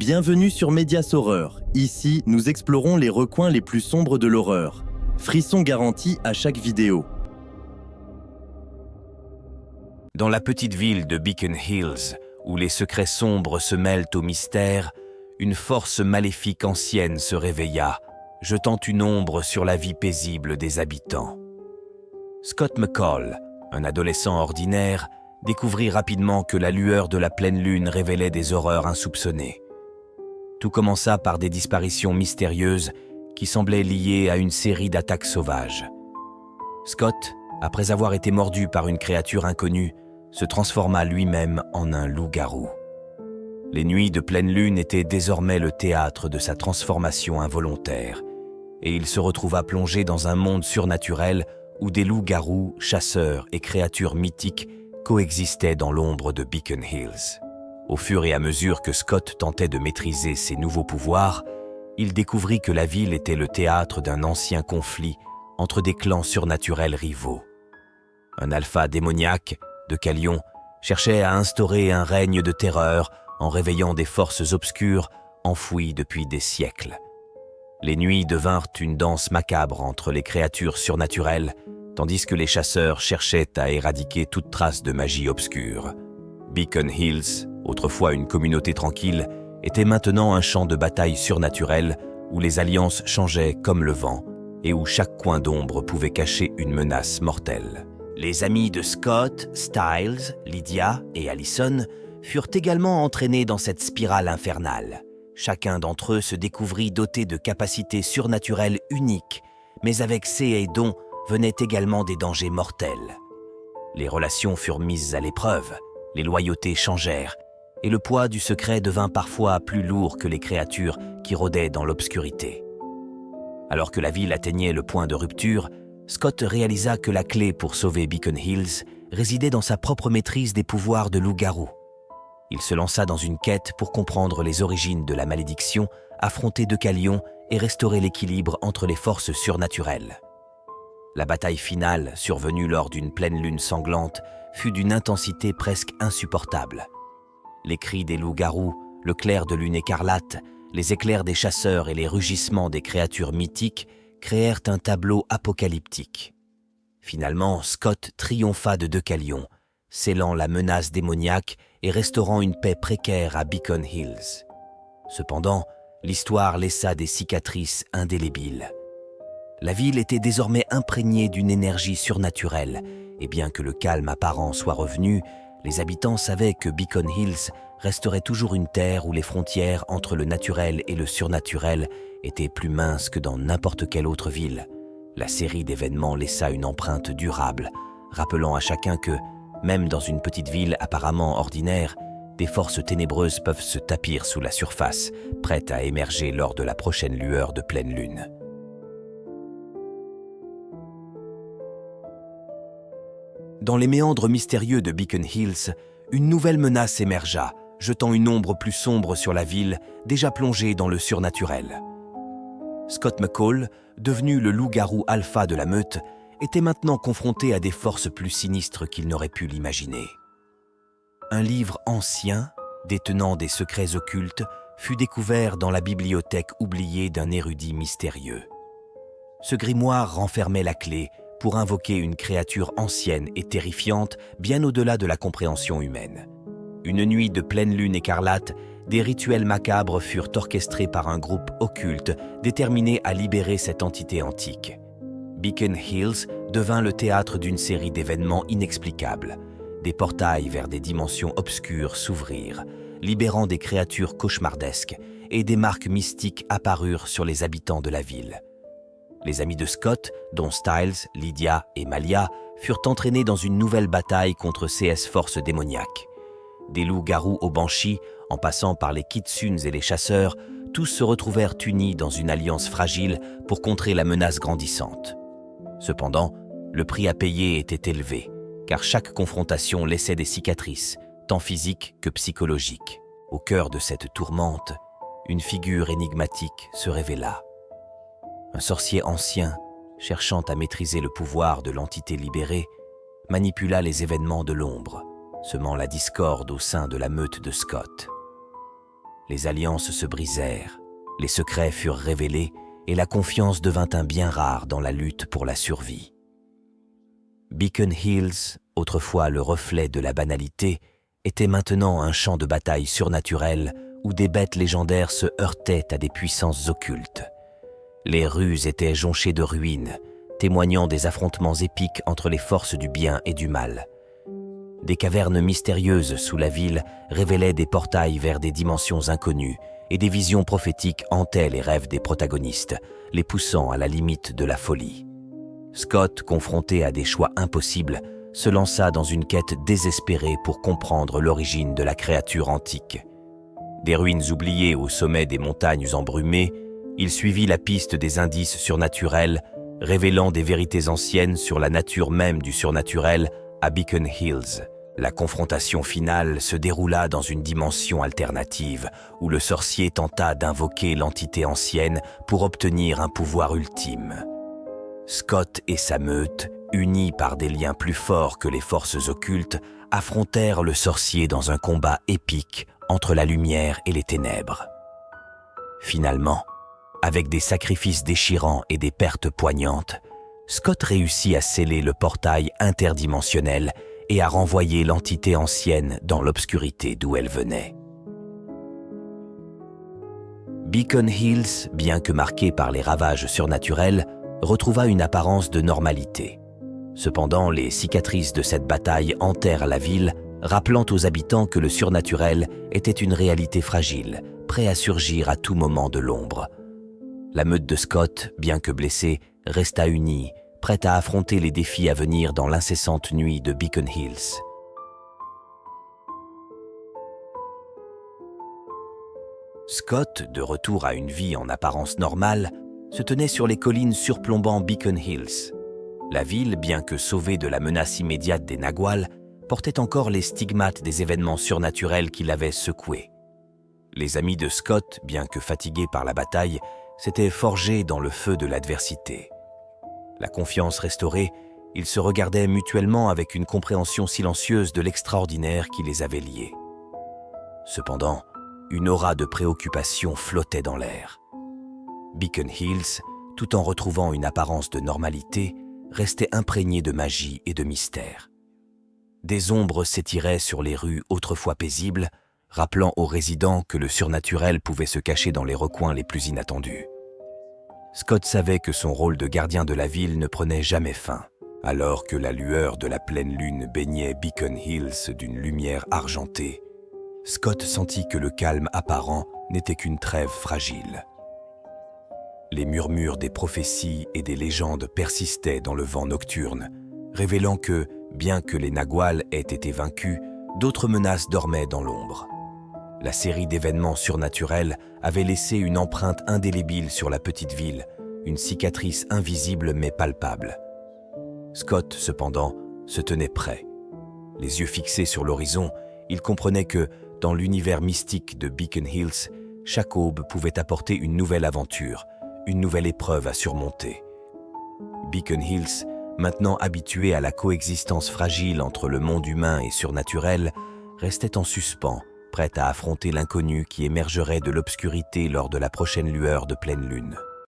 Bienvenue sur Médias Horreur. Ici, nous explorons les recoins les plus sombres de l'horreur. Frisson garanti à chaque vidéo. Dans la petite ville de Beacon Hills, où les secrets sombres se mêlent au mystère, une force maléfique ancienne se réveilla, jetant une ombre sur la vie paisible des habitants. Scott McCall, un adolescent ordinaire, découvrit rapidement que la lueur de la pleine lune révélait des horreurs insoupçonnées. Tout commença par des disparitions mystérieuses qui semblaient liées à une série d'attaques sauvages. Scott, après avoir été mordu par une créature inconnue, se transforma lui-même en un loup-garou. Les nuits de pleine lune étaient désormais le théâtre de sa transformation involontaire, et il se retrouva plongé dans un monde surnaturel où des loups-garous, chasseurs et créatures mythiques coexistaient dans l'ombre de Beacon Hills. Au fur et à mesure que Scott tentait de maîtriser ses nouveaux pouvoirs, il découvrit que la ville était le théâtre d'un ancien conflit entre des clans surnaturels rivaux. Un alpha démoniaque, Deucalion, cherchait à instaurer un règne de terreur en réveillant des forces obscures enfouies depuis des siècles. Les nuits devinrent une danse macabre entre les créatures surnaturelles, tandis que les chasseurs cherchaient à éradiquer toute trace de magie obscure. Beacon Hills, autrefois une communauté tranquille, était maintenant un champ de bataille surnaturel où les alliances changeaient comme le vent et où chaque coin d'ombre pouvait cacher une menace mortelle. Les amis de Scott, Styles, Lydia et Allison furent également entraînés dans cette spirale infernale. Chacun d'entre eux se découvrit doté de capacités surnaturelles uniques, mais avec ces dons venaient également des dangers mortels. Les relations furent mises à l'épreuve, les loyautés changèrent, et le poids du secret devint parfois plus lourd que les créatures qui rôdaient dans l'obscurité. Alors que la ville atteignait le point de rupture, Scott réalisa que la clé pour sauver Beacon Hills résidait dans sa propre maîtrise des pouvoirs de loup-garou. Il se lança dans une quête pour comprendre les origines de la malédiction, affronter Deucalion et restaurer l'équilibre entre les forces surnaturelles. La bataille finale, survenue lors d'une pleine lune sanglante, fut d'une intensité presque insupportable. Les cris des loups-garous, le clair de lune écarlate, les éclairs des chasseurs et les rugissements des créatures mythiques créèrent un tableau apocalyptique. Finalement, Scott triompha de Deucalion, scellant la menace démoniaque et restaurant une paix précaire à Beacon Hills. Cependant, l'histoire laissa des cicatrices indélébiles. La ville était désormais imprégnée d'une énergie surnaturelle, et bien que le calme apparent soit revenu, les habitants savaient que Beacon Hills resterait toujours une terre où les frontières entre le naturel et le surnaturel étaient plus minces que dans n'importe quelle autre ville. La série d'événements laissa une empreinte durable, rappelant à chacun que, même dans une petite ville apparemment ordinaire, des forces ténébreuses peuvent se tapir sous la surface, prêtes à émerger lors de la prochaine lueur de pleine lune. Dans les méandres mystérieux de Beacon Hills, une nouvelle menace émergea, jetant une ombre plus sombre sur la ville, déjà plongée dans le surnaturel. Scott McCall, devenu le loup-garou alpha de la meute, était maintenant confronté à des forces plus sinistres qu'il n'aurait pu l'imaginer. Un livre ancien, détenant des secrets occultes, fut découvert dans la bibliothèque oubliée d'un érudit mystérieux. Ce grimoire renfermait la clé pour invoquer une créature ancienne et terrifiante bien au-delà de la compréhension humaine. Une nuit de pleine lune écarlate, des rituels macabres furent orchestrés par un groupe occulte déterminé à libérer cette entité antique. Beacon Hills devint le théâtre d'une série d'événements inexplicables. Des portails vers des dimensions obscures s'ouvrirent, libérant des créatures cauchemardesques, et des marques mystiques apparurent sur les habitants de la ville. Les amis de Scott, dont Styles, Lydia et Malia, furent entraînés dans une nouvelle bataille contre ces forces démoniaques. Des loups-garous aux banshees, en passant par les kitsunes et les chasseurs, tous se retrouvèrent unis dans une alliance fragile pour contrer la menace grandissante. Cependant, le prix à payer était élevé, car chaque confrontation laissait des cicatrices, tant physiques que psychologiques. Au cœur de cette tourmente, une figure énigmatique se révéla. Un sorcier ancien, cherchant à maîtriser le pouvoir de l'entité libérée, manipula les événements de l'ombre, semant la discorde au sein de la meute de Scott. les alliances se brisèrent, les secrets furent révélés et la confiance devint un bien rare dans la lutte pour la survie. Beacon Hills, autrefois le reflet de la banalité, était maintenant un champ de bataille surnaturel où des bêtes légendaires se heurtaient à des puissances occultes. Les rues étaient jonchées de ruines, témoignant des affrontements épiques entre les forces du bien et du mal. Des cavernes mystérieuses sous la ville révélaient des portails vers des dimensions inconnues et des visions prophétiques hantaient les rêves des protagonistes, les poussant à la limite de la folie. Scott, confronté à des choix impossibles, se lança dans une quête désespérée pour comprendre l'origine de la créature antique. Des ruines oubliées au sommet des montagnes embrumées, il suivit la piste des indices surnaturels, révélant des vérités anciennes sur la nature même du surnaturel à Beacon Hills. La confrontation finale se déroula dans une dimension alternative, où le sorcier tenta d'invoquer l'entité ancienne pour obtenir un pouvoir ultime. Scott et sa meute, unis par des liens plus forts que les forces occultes, affrontèrent le sorcier dans un combat épique entre la lumière et les ténèbres. Finalement, avec des sacrifices déchirants et des pertes poignantes, Scott réussit à sceller le portail interdimensionnel et à renvoyer l'entité ancienne dans l'obscurité d'où elle venait. Beacon Hills, bien que marqué par les ravages surnaturels, retrouva une apparence de normalité. Cependant, les cicatrices de cette bataille hantèrent la ville, rappelant aux habitants que le surnaturel était une réalité fragile, prêt à surgir à tout moment de l'ombre. La meute de Scott, bien que blessée, resta unie, prête à affronter les défis à venir dans l'incessante nuit de Beacon Hills. Scott, de retour à une vie en apparence normale, se tenait sur les collines surplombant Beacon Hills. La ville, bien que sauvée de la menace immédiate des Naguals, portait encore les stigmates des événements surnaturels qui l'avaient secoué. Les amis de Scott, bien que fatigués par la bataille, s'étaient forgés dans le feu de l'adversité. La confiance restaurée, ils se regardaient mutuellement avec une compréhension silencieuse de l'extraordinaire qui les avait liés. Cependant, une aura de préoccupation flottait dans l'air. Beacon Hills, tout en retrouvant une apparence de normalité, restait imprégné de magie et de mystère. Des ombres s'étiraient sur les rues autrefois paisibles, rappelant aux résidents que le surnaturel pouvait se cacher dans les recoins les plus inattendus. Scott savait que son rôle de gardien de la ville ne prenait jamais fin. Alors que la lueur de la pleine lune baignait Beacon Hills d'une lumière argentée, Scott sentit que le calme apparent n'était qu'une trêve fragile. Les murmures des prophéties et des légendes persistaient dans le vent nocturne, révélant que, bien que les Naguals aient été vaincus, d'autres menaces dormaient dans l'ombre. La série d'événements surnaturels avait laissé une empreinte indélébile sur la petite ville, une cicatrice invisible mais palpable. Scott, cependant, se tenait prêt. Les yeux fixés sur l'horizon, il comprenait que, dans l'univers mystique de Beacon Hills, chaque aube pouvait apporter une nouvelle aventure, une nouvelle épreuve à surmonter. Beacon Hills, maintenant habitué à la coexistence fragile entre le monde humain et surnaturel, restait en suspens, prête à affronter l'inconnu qui émergerait de l'obscurité lors de la prochaine lueur de pleine lune.